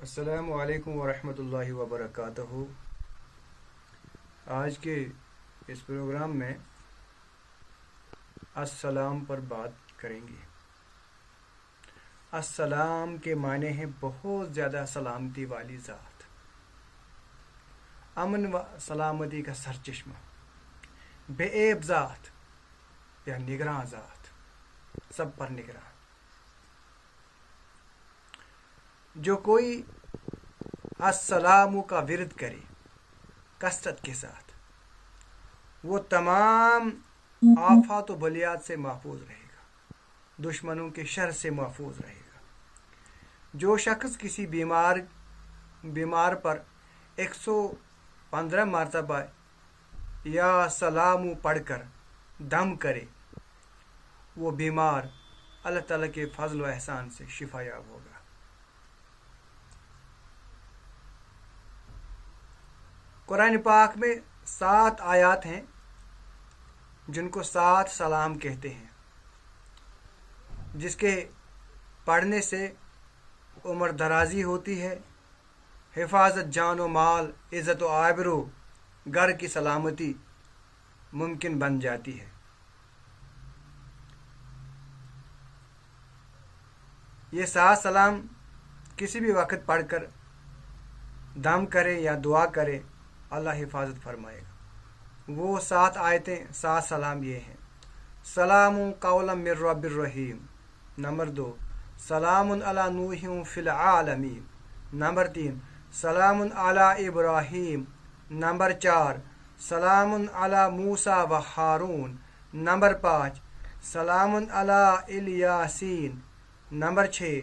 السلام علیکم ورحمۃ اللہ وبرکاتہ۔ آج کے اس پروگرام میں السلام پر بات کریں گے۔ السلام کے معنی ہے بہت زیادہ سلامتی والی ذات، امن و سلامتی کا سرچشمہ، بے عیب ذات یا نگراں ذات، سب پر نگراں۔ جو کوئی السلام کا ورد کرے کثرت کے ساتھ، وہ تمام آفات و بلیات سے محفوظ رہے گا، دشمنوں کے شر سے محفوظ رہے گا۔ جو شخص کسی بیمار پر 115 مرتبہ یا سلام پڑھ کر دم کرے، وہ بیمار اللہ تعالیٰ کے فضل و احسان سے شفا یاب ہوگا۔ قرآن پاک میں 7 آیات ہیں جن کو 7 سلام کہتے ہیں، جس کے پڑھنے سے عمر درازی ہوتی ہے، حفاظت جان و مال، عزت و آبرو، گھر کی سلامتی ممکن بن جاتی ہے۔ یہ 7 سلام کسی بھی وقت پڑھ کر دم کرے یا دعا کرے، اللہ حفاظت فرمائے گا۔ وہ 7 آیتیں، 7 سلام یہ ہیں: سلام قولا من رب الرحیم، نمبر 2 سلام علی نوح فی العالمین، نمبر 3 سلام علی ابراہیم، نمبر 4 سلام علی موسیٰ و ہارون، نمبر 5 سلام علی الیاسین، نمبر 6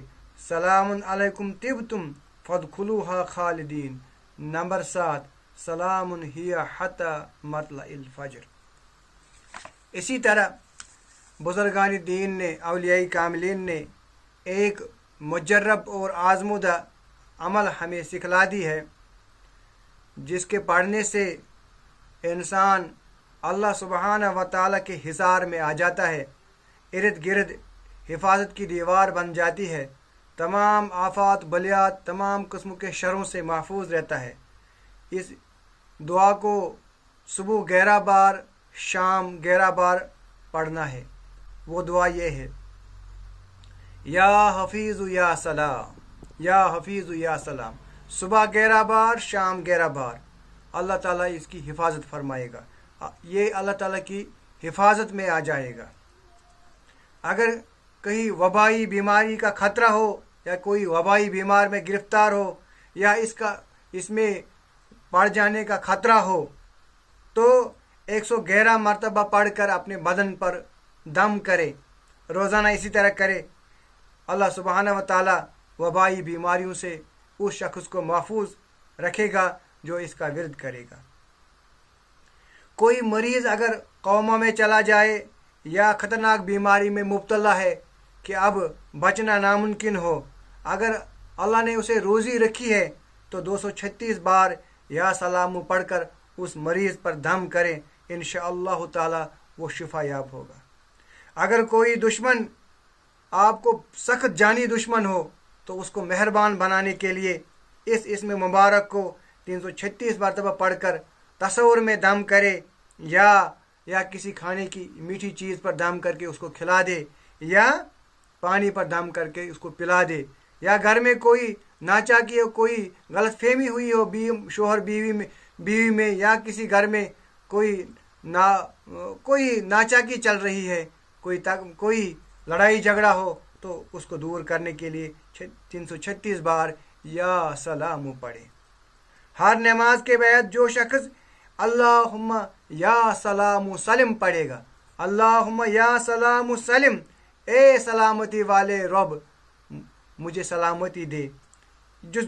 سلام علیکم طبتم فادخلوها خالدین، نمبر 7 سلام ہی حتی مطلع الفجر۔ اسی طرح بزرگان دین نے، اولیاء کاملین نے ایک مجرب اور آزمودہ عمل ہمیں سکھلا دی ہے، جس کے پڑھنے سے انسان اللہ سبحانہ و تعالیٰ کے حصار میں آ جاتا ہے، ارد گرد حفاظت کی دیوار بن جاتی ہے، تمام آفات بلیات، تمام قسموں کے شروں سے محفوظ رہتا ہے۔ اس دعا کو صبح 11 بار، شام 11 بار پڑھنا ہے۔ وہ دعا یہ ہے: یا حفیظ یا سلام، یا حفیظ یا سلام، صبح 11 بار، شام 11 بار، اللہ تعالیٰ اس کی حفاظت فرمائے گا، یہ اللہ تعالیٰ کی حفاظت میں آ جائے گا۔ اگر کہیں وبائی بیماری کا خطرہ ہو یا کوئی وبائی بیمار میں گرفتار ہو یا اس میں پڑ جانے کا خطرہ ہو، تو 111 مرتبہ پڑھ کر اپنے بدن پر دم کرے، روزانہ اسی طرح کرے۔ اللہ سبحانہ و تعالیٰ وبائی بیماریوں سے اس شخص کو محفوظ رکھے گا جو اس کا ورد کرے گا۔ کوئی مریض اگر قوما میں چلا جائے یا خطرناک بیماری میں مبتلا ہے کہ اب بچنا ناممکن ہو، اگر اللہ نے اسے روزی رکھی ہے تو 236 بار یا سلام پڑھ کر اس مریض پر دم کریں، انشاءاللہ تعالی وہ شفا یاب ہوگا۔ اگر کوئی دشمن آپ کو سخت جانی دشمن ہو تو اس کو مہربان بنانے کے لیے اس اسم مبارک کو 336 مرتبہ پڑھ کر تصور میں دم کرے، یا کسی کھانے کی میٹھی چیز پر دم کر کے اس کو کھلا دے، یا پانی پر دم کر کے اس کو پلا دے، یا گھر میں کوئی ناچاکی ہو، کوئی غلط فہمی ہوئی ہو شوہر بیوی میں، یا کسی گھر میں کوئی ناچاکی چل رہی ہے، کوئی لڑائی جھگڑا ہو، تو اس کو دور کرنے کے لیے 336 بار یا سلام پڑھے۔ ہر نماز کے بعد جو شخص اللہم یا سلام سلم پڑھے گا، اللہم یا سلام سلم، اے سلامتی والے رب مجھے سلامتی دے،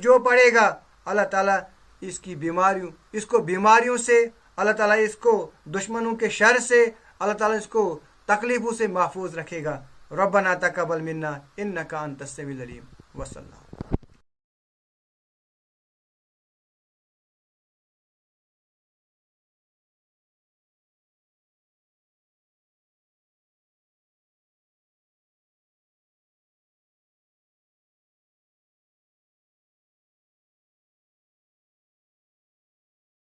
جو پڑھے گا اللہ تعالیٰ اس کو بیماریوں سے، اللہ تعالیٰ اس کو دشمنوں کے شر سے، اللہ تعالیٰ اس کو تکلیفوں سے محفوظ رکھے گا۔ ربنا تقبل منا انک انت السمیع العلیم، وصلی اللہ۔